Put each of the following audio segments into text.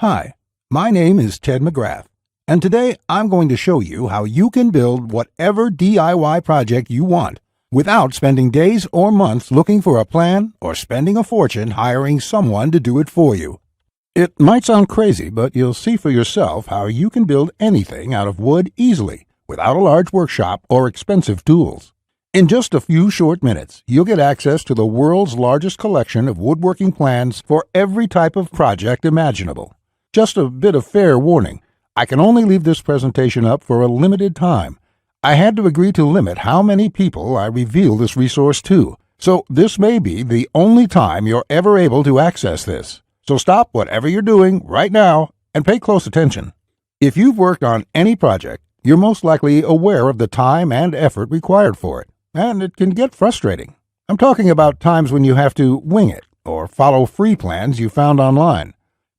Hi, my name is Ted McGrath, and today I'm going to show you how you can build whatever DIY project you want without spending days or months looking for a plan or spending a fortune hiring someone to do it for you. It might sound crazy, but you'll see for yourself how you can build anything out of wood easily without a large workshop or expensive tools. In just a few short minutes, you'll get access to the world's largest collection of woodworking plans for every type of project imaginable. Just a bit of fair warning, I can only leave this presentation up for a limited time. I had to agree to limit how many people I reveal this resource to, so this may be the only time you're ever able to access this. So stop whatever you're doing right now and pay close attention. If you've worked on any project, you're most likely aware of the time and effort required for it, and it can get frustrating. I'm talking about times when you have to wing it or follow free plans you found online.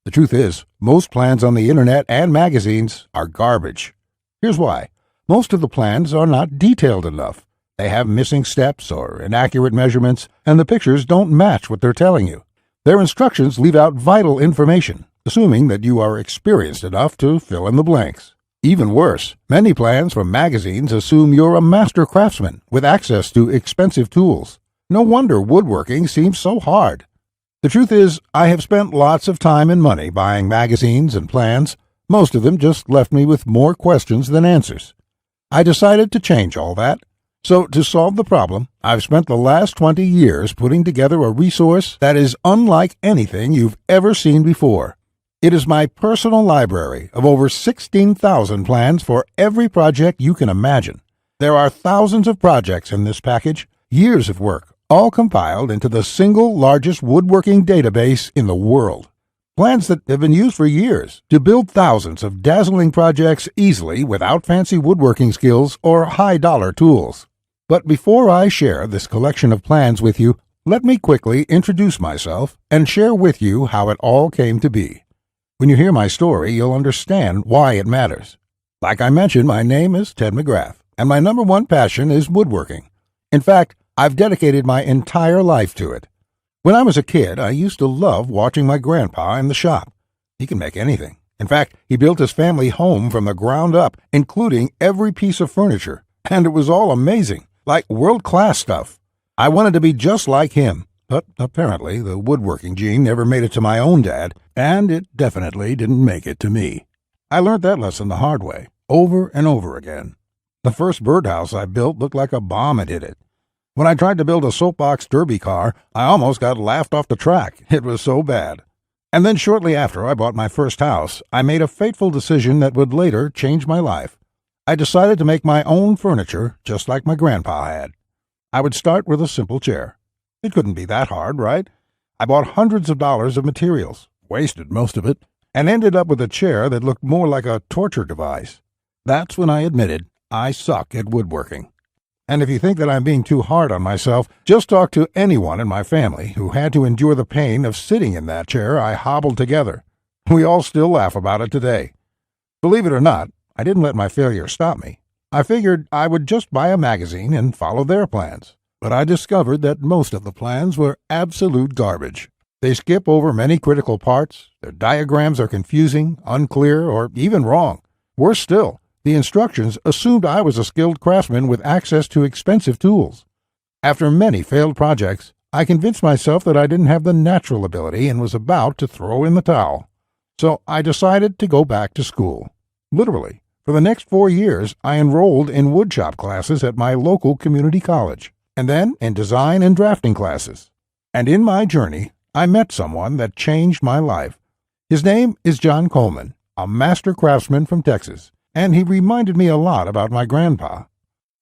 The truth is, most plans on the internet and magazines are garbage. Here's why. Most of the plans are not detailed enough. They have missing steps or inaccurate measurements, and the pictures don't match what they're telling you. Their instructions leave out vital information, assuming that you are experienced enough to fill in the blanks. Even worse, many plans from magazines assume you're a master craftsman with access to expensive tools. No wonder woodworking seems so hard. The truth is, I have spent lots of time and money buying magazines and plans. Most of them just left me with more questions than answers. I decided to change all that. So, to solve the problem, I've spent the last 20 years putting together a resource that is unlike anything you've ever seen before. It is my personal library of over 16,000 plans for every project you can imagine. There are thousands of projects in this package, years of work, all compiled into the single largest woodworking database in the world. Plans that have been used for years to build thousands of dazzling projects easily without fancy woodworking skills or high-dollar tools. But before I share this collection of plans with you, let me quickly introduce myself and share with you how it all came to be. When you hear my story, you'll understand why it matters. Like I mentioned, my name is Ted McGrath, and my number one passion is woodworking. In fact, I've dedicated my entire life to it. When I was a kid, I used to love watching my grandpa in the shop. He can make anything. In fact, he built his family home from the ground up, including every piece of furniture, and it was all amazing, like world-class stuff. I wanted to be just like him, but apparently the woodworking gene never made it to my own dad, and it definitely didn't make it to me. I learned that lesson the hard way, over and over again. The first birdhouse I built looked like a bomb had hit it. When I tried to build a soapbox derby car, I almost got laughed off the track. It was so bad. And then shortly after I bought my first house, I made a fateful decision that would later change my life. I decided to make my own furniture just like my grandpa had. I would start with a simple chair. It couldn't be that hard, right? I bought hundreds of dollars of materials, wasted most of it, and ended up with a chair that looked more like a torture device. That's when I admitted I suck at woodworking. And if you think that I'm being too hard on myself, just talk to anyone in my family who had to endure the pain of sitting in that chair I hobbled together. We all still laugh about it today. Believe it or not, I didn't let my failure stop me. I figured I would just buy a magazine and follow their plans. But I discovered that most of the plans were absolute garbage. They skip over many critical parts, their diagrams are confusing, unclear, or even wrong. Worse still, the instructions assumed I was a skilled craftsman with access to expensive tools. After many failed projects, I convinced myself that I didn't have the natural ability and was about to throw in the towel. So I decided to go back to school. Literally, for the next 4 years, I enrolled in woodshop classes at my local community college, and then in design and drafting classes. And in my journey, I met someone that changed my life. His name is John Coleman, a master craftsman from Texas, and he reminded me a lot about my grandpa.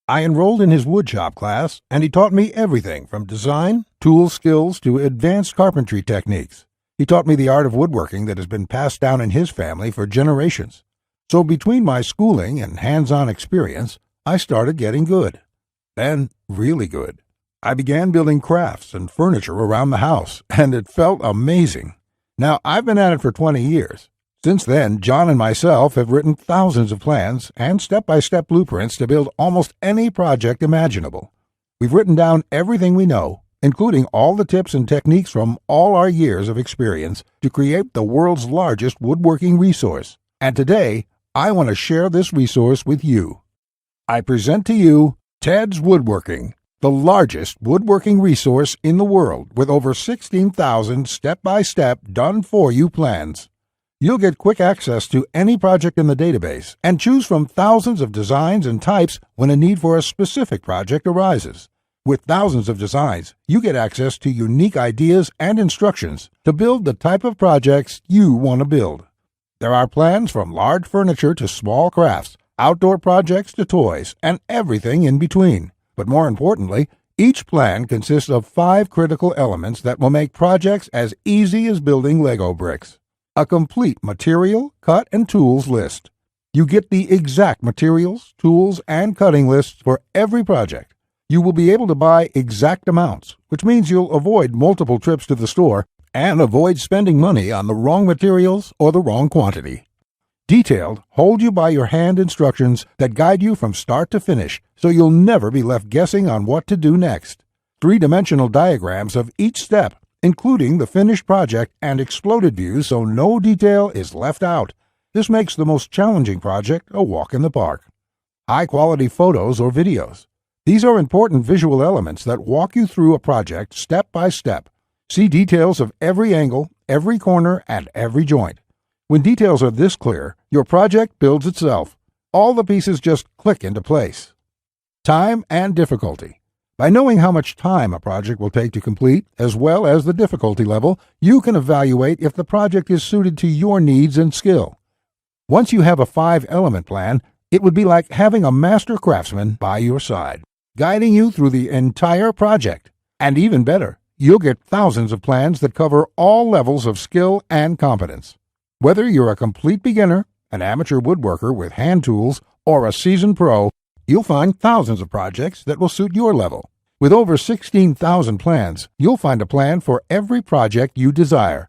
I enrolled in his woodshop class, and he taught me everything from design, tool skills, to advanced carpentry techniques. He taught me the art of woodworking that has been passed down in his family for generations. So between my schooling and hands-on experience, I started getting good. Then, really good. I began building crafts and furniture around the house, and it felt amazing. Now, I've been at it for 20 years. Since then, John and myself have written thousands of plans and step-by-step blueprints to build almost any project imaginable. We've written down everything we know, including all the tips and techniques from all our years of experience to create the world's largest woodworking resource. And today, I want to share this resource with you. I present to you Ted's Woodworking, the largest woodworking resource in the world with over 16,000 step-by-step done-for-you plans. You'll get quick access to any project in the database and choose from thousands of designs and types when a need for a specific project arises. With thousands of designs, you get access to unique ideas and instructions to build the type of projects you want to build. There are plans from large furniture to small crafts, outdoor projects to toys, and everything in between. But more importantly, each plan consists of 5 critical elements that will make projects as easy as building Lego bricks. A complete material, cut, and tools list. You get the exact materials, tools, and cutting lists for every project. You will be able to buy exact amounts, which means you'll avoid multiple trips to the store and avoid spending money on the wrong materials or the wrong quantity. Detailed, hold-you-by-your-hand instructions that guide you from start to finish, so you'll never be left guessing on what to do next. 3-dimensional diagrams of each step, including the finished project and exploded views so no detail is left out. This makes the most challenging project a walk in the park. High-quality photos or videos. These are important visual elements that walk you through a project step by step. See details of every angle, every corner, and every joint. When details are this clear, your project builds itself. All the pieces just click into place. Time and difficulty. By knowing how much time a project will take to complete, as well as the difficulty level, you can evaluate if the project is suited to your needs and skill. Once you have a 5-element plan, it would be like having a master craftsman by your side, guiding you through the entire project. And even better, you'll get thousands of plans that cover all levels of skill and competence. Whether you're a complete beginner, an amateur woodworker with hand tools, or a seasoned pro, you'll find thousands of projects that will suit your level. With over 16,000 plans, you'll find a plan for every project you desire.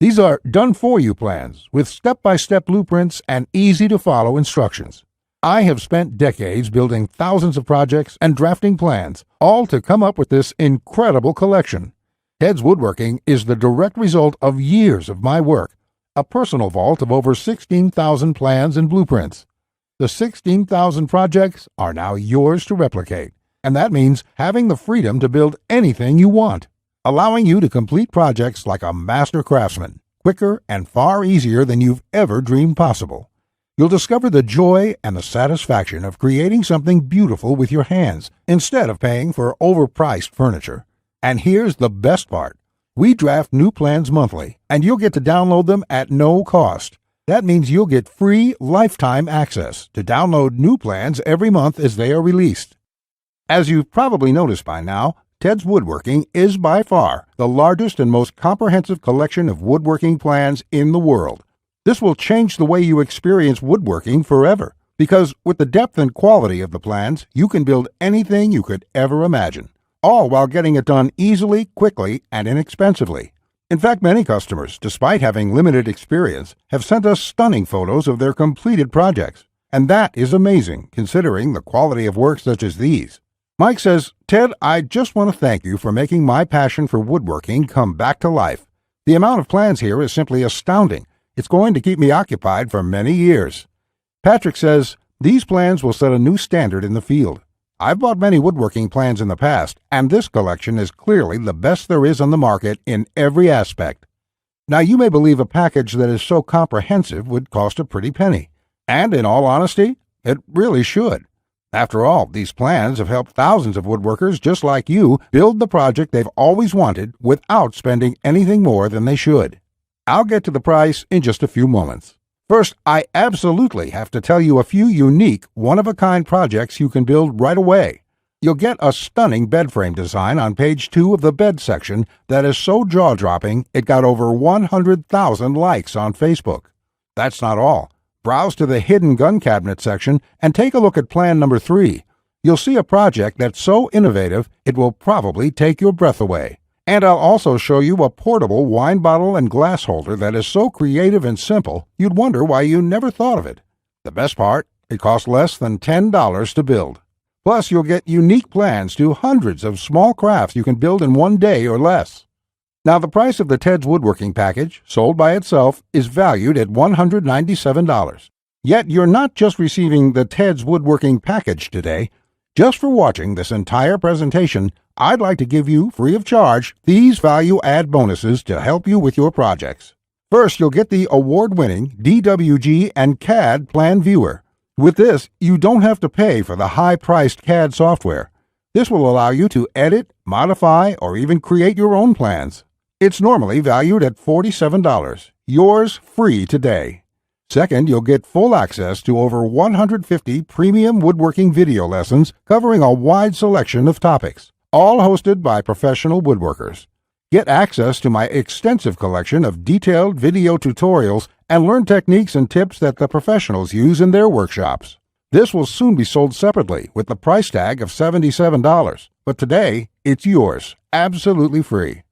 These are done-for-you plans with step-by-step blueprints and easy-to-follow instructions. I have spent decades building thousands of projects and drafting plans, all to come up with this incredible collection. Ted's Woodworking is the direct result of years of my work, a personal vault of over 16,000 plans and blueprints. The 16,000 projects are now yours to replicate, and that means having the freedom to build anything you want, allowing you to complete projects like a master craftsman, quicker and far easier than you've ever dreamed possible. You'll discover the joy and the satisfaction of creating something beautiful with your hands instead of paying for overpriced furniture. And here's the best part. We draft new plans monthly, and you'll get to download them at no cost. That means you'll get free lifetime access to download new plans every month as they are released. As you've probably noticed by now, Ted's Woodworking is by far the largest and most comprehensive collection of woodworking plans in the world. This will change the way you experience woodworking forever, because with the depth and quality of the plans, you can build anything you could ever imagine, all while getting it done easily, quickly, and inexpensively. In fact, many customers, despite having limited experience, have sent us stunning photos of their completed projects. And that is amazing, considering the quality of work such as these. Mike says, "Ted, I just want to thank you for making my passion for woodworking come back to life. The amount of plans here is simply astounding. It's going to keep me occupied for many years." Patrick says, "These plans will set a new standard in the field. I've bought many woodworking plans in the past, and this collection is clearly the best there is on the market in every aspect." Now, you may believe a package that is so comprehensive would cost a pretty penny. And in all honesty, it really should. After all, these plans have helped thousands of woodworkers just like you build the project they've always wanted without spending anything more than they should. I'll get to the price in just a few moments. First, I absolutely have to tell you a few unique, one-of-a-kind projects you can build right away. You'll get a stunning bed frame design on page 2 of the bed section that is so jaw-dropping it got over 100,000 likes on Facebook. That's not all. Browse to the hidden gun cabinet section and take a look at plan number 3. You'll see a project that's so innovative it will probably take your breath away. And I'll also show you a portable wine bottle and glass holder that is so creative and simple, you'd wonder why you never thought of it. The best part, it costs less than $10 to build. Plus, you'll get unique plans to hundreds of small crafts you can build in one day or less. Now, the price of the Ted's Woodworking package, sold by itself, is valued at $197. Yet, you're not just receiving the Ted's Woodworking package today. Just for watching this entire presentation, I'd like to give you, free of charge, these value-add bonuses to help you with your projects. First, you'll get the award-winning DWG and CAD Plan Viewer. With this, you don't have to pay for the high-priced CAD software. This will allow you to edit, modify, or even create your own plans. It's normally valued at $47. Yours free today. Second, you'll get full access to over 150 premium woodworking video lessons covering a wide selection of topics, all hosted by professional woodworkers. Get access to my extensive collection of detailed video tutorials and learn techniques and tips that the professionals use in their workshops. This will soon be sold separately with the price tag of $77, but today it's yours, absolutely free.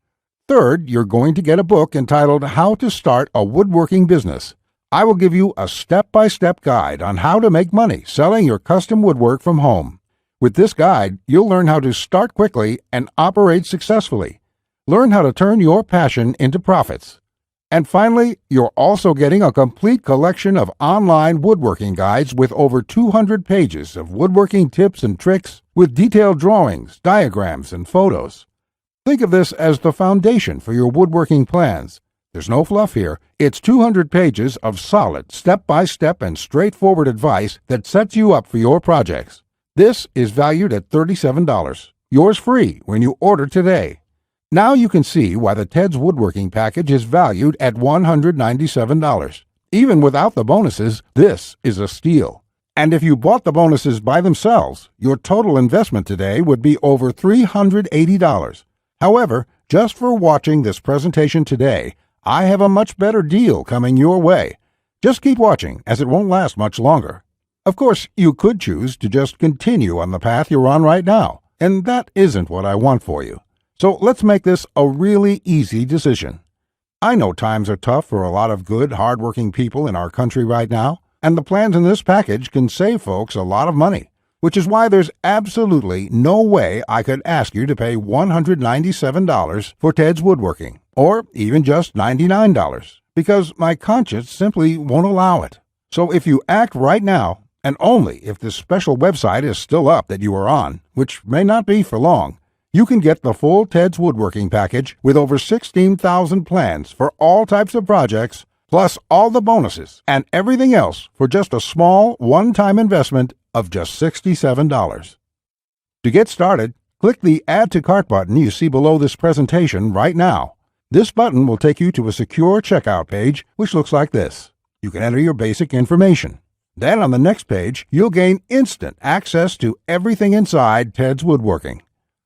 Third, you're going to get a book entitled How to Start a Woodworking Business. I will give you a step-by-step guide on how to make money selling your custom woodwork from home. With this guide, you'll learn how to start quickly and operate successfully. Learn how to turn your passion into profits. And finally, you're also getting a complete collection of online woodworking guides with over 200 pages of woodworking tips and tricks with detailed drawings, diagrams, and photos. Think of this as the foundation for your woodworking plans. There's no fluff here. It's 200 pages of solid, step-by-step and straightforward advice that sets you up for your projects. This is valued at $37. Yours free when you order today. Now you can see why the Ted's Woodworking package is valued at $197. Even without the bonuses, this is a steal. And if you bought the bonuses by themselves, your total investment today would be over $380. However, just for watching this presentation today, I have a much better deal coming your way. Just keep watching, as it won't last much longer. Of course, you could choose to just continue on the path you're on right now, and that isn't what I want for you. So let's make this a really easy decision. I know times are tough for a lot of good, hard-working people in our country right now, and the plans in this package can save folks a lot of money, which is why there's absolutely no way I could ask you to pay $197 for Ted's Woodworking, or even just $99, because my conscience simply won't allow it. So if you act right now, and only if this special website is still up that you are on, which may not be for long, you can get the full Ted's Woodworking package with over 16,000 plans for all types of projects, plus all the bonuses and everything else for just a small one-time investment of just $67. To get started, click the Add to Cart button you see below this presentation right now. This button will take you to a secure checkout page, which looks like this. You can enter your basic information. Then on the next page, you'll gain instant access to everything inside Ted's Woodworking.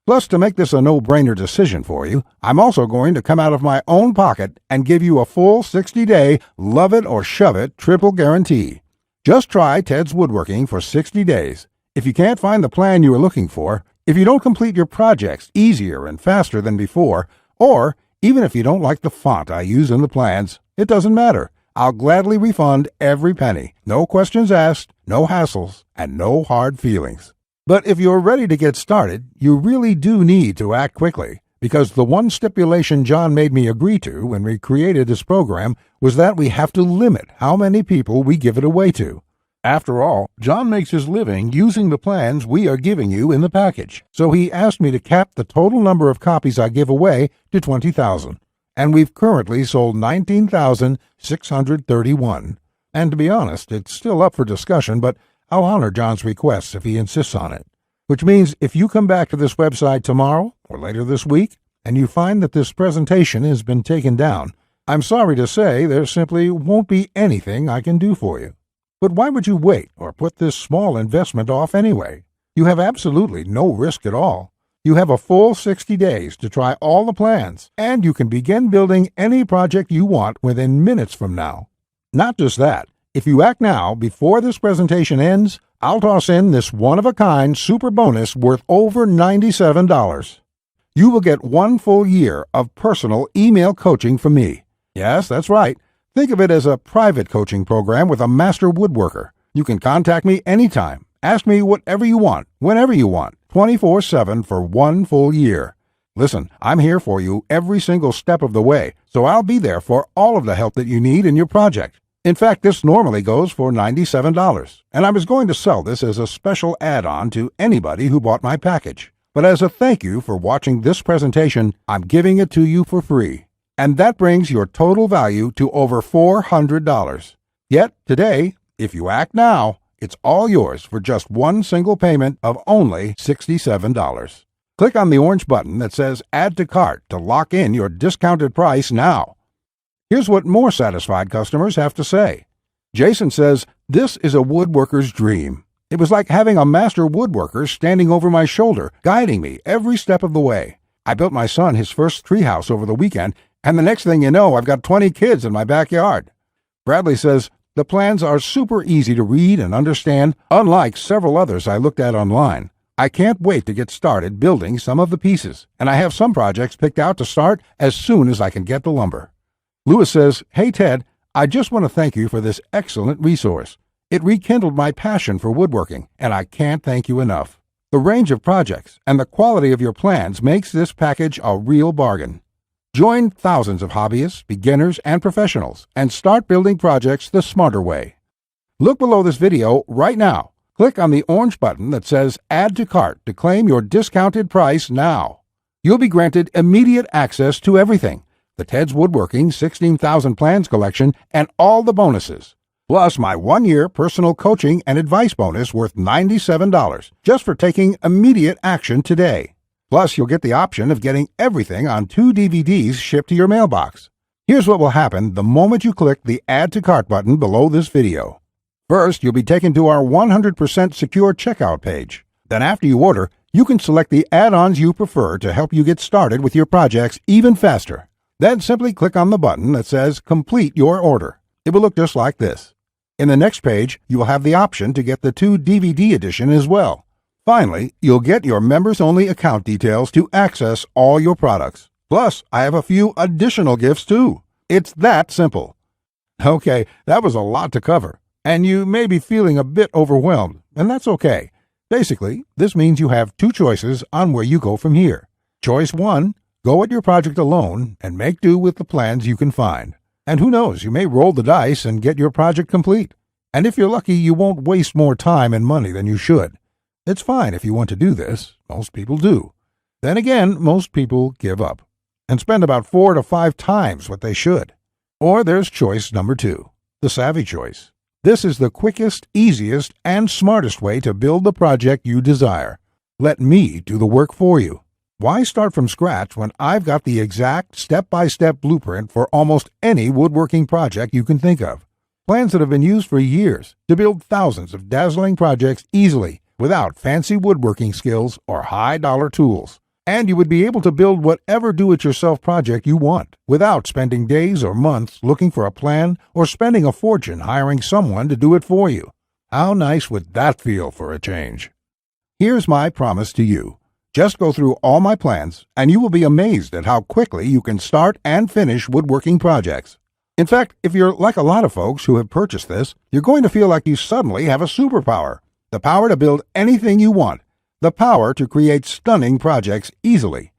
Plus, to make this a no-brainer decision for you, I'm also going to come out of my own pocket and give you a full 60-day love it or shove it triple guarantee. Just try Ted's Woodworking for 60 days. If you can't find the plan you are looking for, if you don't complete your projects easier and faster than before, or even if you don't like the font I use in the plans, it doesn't matter. I'll gladly refund every penny. No questions asked, no hassles, and no hard feelings. But if you're ready to get started, you really do need to act quickly, because the one stipulation John made me agree to when we created this program was that we have to limit how many people we give it away to. After all, John makes his living using the plans we are giving you in the package, so he asked me to cap the total number of copies I give away to 20,000. And we've currently sold 19,631. And to be honest, it's still up for discussion, but I'll honor John's request if he insists on it. Which means if you come back to this website tomorrow or later this week and you find that this presentation has been taken down, I'm sorry to say there simply won't be anything I can do for you. But why would you wait or put this small investment off anyway? You have absolutely no risk at all. You have a full 60 days to try all the plans, and you can begin building any project you want within minutes from now. Not just that, if you act now before this presentation ends, I'll toss in this one-of-a-kind super bonus worth over $97. You will get 1 full year of personal email coaching from me. Yes, that's right. Think of it as a private coaching program with a master woodworker. You can contact me anytime, Ask me whatever you want, whenever you want, 24/7 for 1 full year. Listen, I'm here for you every single step of the way, so I'll be there for all of the help that you need in your project. In fact, this normally goes for $97, and I was going to sell this as a special add-on to anybody who bought my package. But as a thank you for watching this presentation, I'm giving it to you for free. And that brings your total value to over $400. Yet, today, if you act now, it's all yours for just one single payment of only $67. Click on the orange button that says Add to Cart to lock in your discounted price now. Here's what more satisfied customers have to say. Jason says, "This is a woodworker's dream. It was like having a master woodworker standing over my shoulder, guiding me every step of the way. I built my son his first treehouse over the weekend, and the next thing you know, I've got 20 kids in my backyard." Bradley says, "The plans are super easy to read and understand, unlike several others I looked at online. I can't wait to get started building some of the pieces, and I have some projects picked out to start as soon as I can get the lumber." Lewis says, "Hey Ted, I just want to thank you for this excellent resource. It rekindled my passion for woodworking, and I can't thank you enough. The range of projects and the quality of your plans makes this package a real bargain. Join thousands of hobbyists, beginners, and professionals, and start building projects the smarter way." Look below this video right now. Click on the orange button that says Add to Cart to claim your discounted price now. You'll be granted immediate access to everything: the Ted's Woodworking 16,000 Plans collection and all the bonuses, plus my 1-year personal coaching and advice bonus worth $97 just for taking immediate action today. Plus, you'll get the option of getting everything on 2 DVDs shipped to your mailbox. Here's what will happen the moment you click the Add to Cart button below this video. First, you'll be taken to our 100% secure checkout page. Then after you order, you can select the add-ons you prefer to help you get started with your projects even faster. Then simply click on the button that says Complete Your Order. It will look just like this. In the next page, you will have the option to get the 2 DVD edition as well. Finally, you'll get your members-only account details to access all your products. Plus, I have a few additional gifts too. It's that simple. Okay, that was a lot to cover, and you may be feeling a bit overwhelmed, and that's okay. Basically, this means you have 2 choices on where you go from here. Choice 1, go at your project alone and make do with the plans you can find. And who knows, you may roll the dice and get your project complete. And if you're lucky, you won't waste more time and money than you should. It's fine if you want to do this. Most people do. Then again, most people give up and spend about 4 to 5 times what they should. Or there's choice number 2, the savvy choice. This is the quickest, easiest, and smartest way to build the project you desire. Let me do the work for you. Why start from scratch when I've got the exact step-by-step blueprint for almost any woodworking project you can think of? Plans that have been used for years to build thousands of dazzling projects easily without fancy woodworking skills or high-dollar tools. And you would be able to build whatever do-it-yourself project you want without spending days or months looking for a plan or spending a fortune hiring someone to do it for you. How nice would that feel for a change? Here's my promise to you. Just go through all my plans, and you will be amazed at how quickly you can start and finish woodworking projects. In fact, if you're like a lot of folks who have purchased this, you're going to feel like you suddenly have a superpower. The power to build anything you want. The power to create stunning projects easily.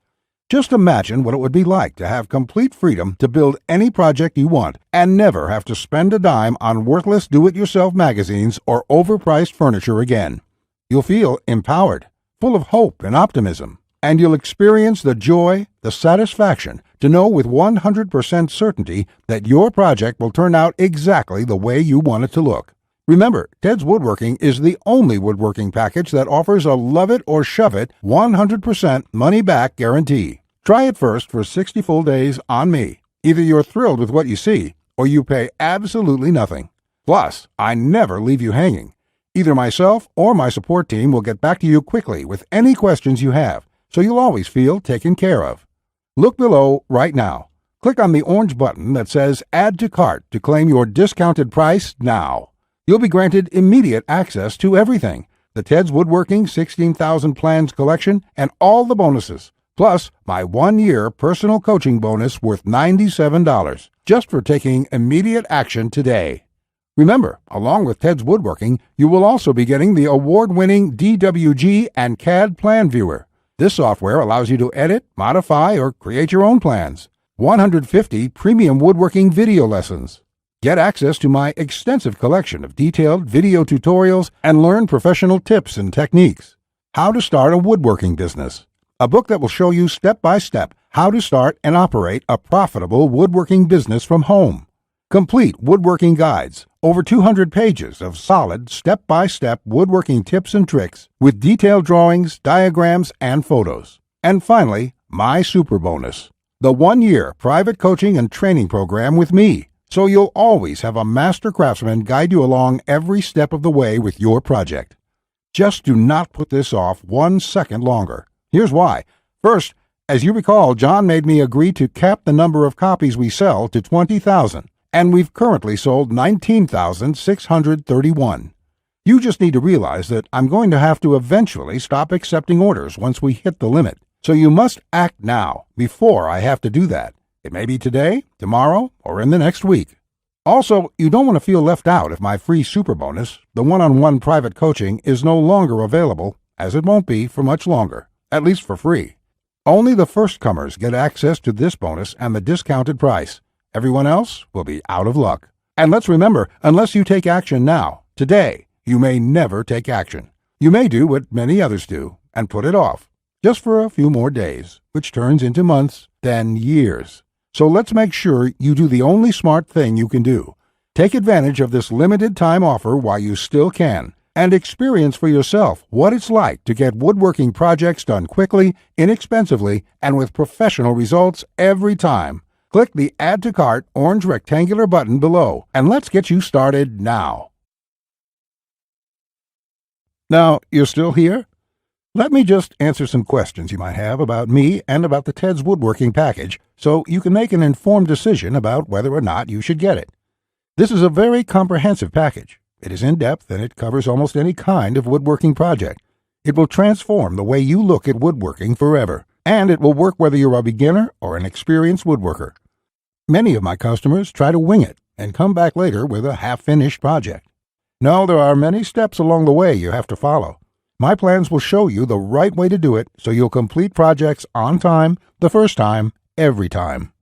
Just imagine what it would be like to have complete freedom to build any project you want and never have to spend a dime on worthless do-it-yourself magazines or overpriced furniture again. You'll feel empowered, full of hope and optimism, and you'll experience the joy, the satisfaction to know with 100% certainty that your project will turn out exactly the way you want it to look. Remember, Ted's Woodworking is the only woodworking package that offers a love it or shove it 100% money-back guarantee. Try it first for 60 full days on me. Either you're thrilled with what you see, or you pay absolutely nothing. Plus, I never leave you hanging. Either myself or my support team will get back to you quickly with any questions you have, so you'll always feel taken care of. Look below right now. Click on the orange button that says Add to Cart to claim your discounted price now. You'll be granted immediate access to everything: the Ted's Woodworking 16,000 Plans collection and all the bonuses, plus my 1-year personal coaching bonus worth $97 just for taking immediate action today. Remember, along with Ted's Woodworking, you will also be getting the award-winning DWG and CAD Plan Viewer. This software allows you to edit, modify, or create your own plans. 150 premium woodworking video lessons. Get access to my extensive collection of detailed video tutorials and learn professional tips and techniques. How to Start a Woodworking Business. A book that will show you step-by-step how to start and operate a profitable woodworking business from home. Complete woodworking guides, over 200 pages of solid step-by-step woodworking tips and tricks with detailed drawings, diagrams, and photos. And finally, my super bonus, the 1-year private coaching and training program with me, so you'll always have a master craftsman guide you along every step of the way with your project. Just do not put this off 1 second longer. Here's why. First, as you recall, John made me agree to cap the number of copies we sell to 20,000. And we've currently sold 19,631. You just need to realize that I'm going to have to eventually stop accepting orders once we hit the limit. So you must act now, before I have to do that. It may be today, tomorrow, or in the next week. Also, you don't want to feel left out if my free super bonus, the one-on-one private coaching, is no longer available, as it won't be for much longer, at least for free. Only the first comers get access to this bonus and the discounted price. Everyone else will be out of luck. And let's remember, unless you take action now, today, you may never take action. You may do what many others do and put it off, just for a few more days, which turns into months, then years. So let's make sure you do the only smart thing you can do. Take advantage of this limited time offer while you still can, and experience for yourself what it's like to get woodworking projects done quickly, inexpensively, and with professional results every time. Click the Add to Cart orange rectangular button below, and let's get you started now. Now, you're still here? Let me just answer some questions you might have about me and about the Ted's Woodworking package so you can make an informed decision about whether or not you should get it. This is a very comprehensive package. It is in-depth and it covers almost any kind of woodworking project. It will transform the way you look at woodworking forever. And it will work whether you're a beginner or an experienced woodworker. Many of my customers try to wing it and come back later with a half-finished project. No, there are many steps along the way you have to follow. My plans will show you the right way to do it so you'll complete projects on time, the first time, every time.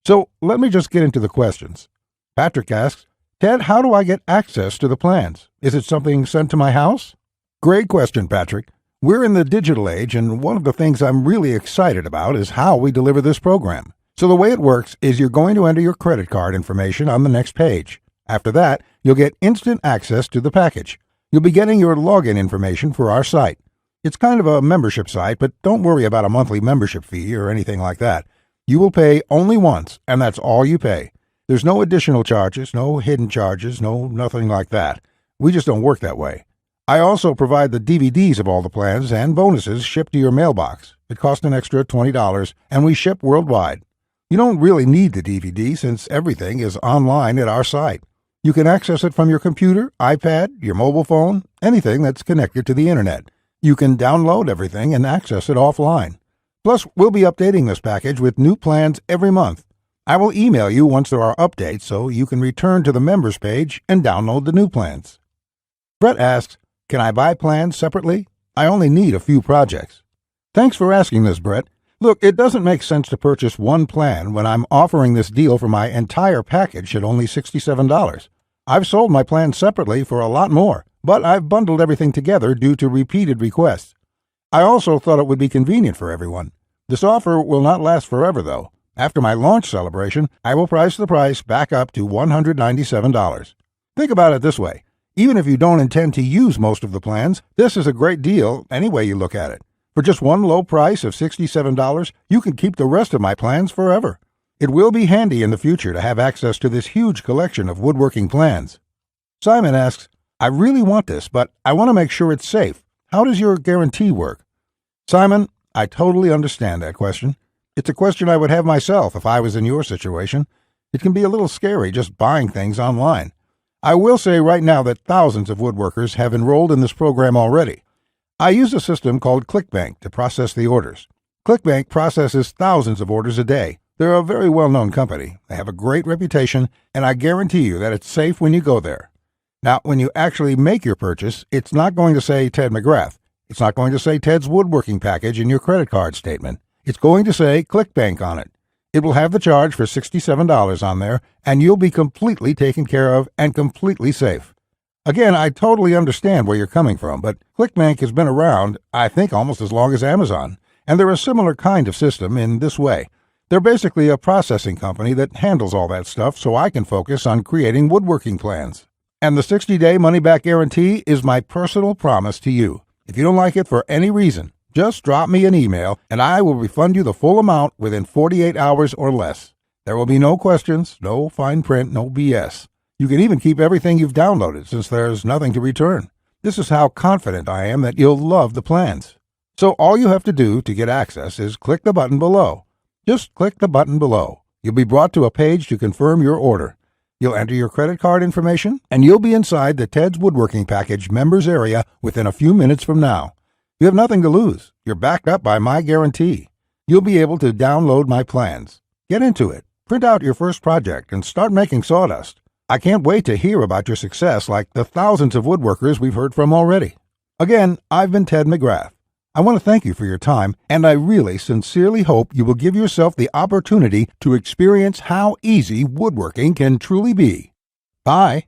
So let me just get into the questions. Patrick asks, Ted, how do I get access to the plans? Is it something sent to my house? Great question, Patrick. We're in the digital age, and one of the things I'm really excited about is how we deliver this program. So the way it works is you're going to enter your credit card information on the next page. After that, you'll get instant access to the package. You'll be getting your login information for our site. It's kind of a membership site, but don't worry about a monthly membership fee or anything like that. You will pay only once, and that's all you pay. There's no additional charges, no hidden charges, nothing like that. We just don't work that way. I also provide the DVDs of all the plans and bonuses shipped to your mailbox. It costs an extra $20, and we ship worldwide. You don't really need the DVD since everything is online at our site. You can access it from your computer, iPad, your mobile phone, anything that's connected to the internet. You can download everything and access it offline. Plus, we'll be updating this package with new plans every month. I will email you once there are updates so you can return to the members page and download the new plans. Brett asks, can I buy plans separately? I only need a few projects. Thanks for asking this, Brett. Look, it doesn't make sense to purchase one plan when I'm offering this deal for my entire package at only $67. I've sold my plans separately for a lot more, but I've bundled everything together due to repeated requests. I also thought it would be convenient for everyone. This offer will not last forever, though. After my launch celebration, I will price the price back up to $197. Think about it this way. Even if you don't intend to use most of the plans, this is a great deal any way you look at it. For just one low price of $67, you can keep the rest of my plans forever. It will be handy in the future to have access to this huge collection of woodworking plans. Simon asks, I really want this, but I want to make sure it's safe. How does your guarantee work? Simon, I totally understand that question. It's a question I would have myself if I was in your situation. It can be a little scary just buying things online. I will say right now that thousands of woodworkers have enrolled in this program already. I use a system called ClickBank to process the orders. ClickBank processes thousands of orders a day. They're a very well-known company. They have a great reputation, and I guarantee you that it's safe when you go there. Now, when you actually make your purchase, it's not going to say Ted McGrath. It's not going to say Ted's Woodworking package in your credit card statement. It's going to say ClickBank on it. It will have the charge for $67 on there, and you'll be completely taken care of and completely safe. Again, I totally understand where you're coming from, but ClickBank has been around, I think, almost as long as Amazon, and they're a similar kind of system in this way. They're basically a processing company that handles all that stuff so I can focus on creating woodworking plans. And the 60-day money-back guarantee is my personal promise to you. If you don't like it for any reason, just drop me an email and I will refund you the full amount within 48 hours or less. There will be no questions, no fine print, no BS. You can even keep everything you've downloaded since there's nothing to return. This is how confident I am that you'll love the plans. So all you have to do to get access is click the button below. Just click the button below. You'll be brought to a page to confirm your order. You'll enter your credit card information, and you'll be inside the Ted's Woodworking Package members area within a few minutes from now. You have nothing to lose. You're backed up by my guarantee. You'll be able to download my plans. Get into it. Print out your first project and start making sawdust. I can't wait to hear about your success like the thousands of woodworkers we've heard from already. Again, I've been Ted McGrath. I want to thank you for your time, and I really sincerely hope you will give yourself the opportunity to experience how easy woodworking can truly be. Bye.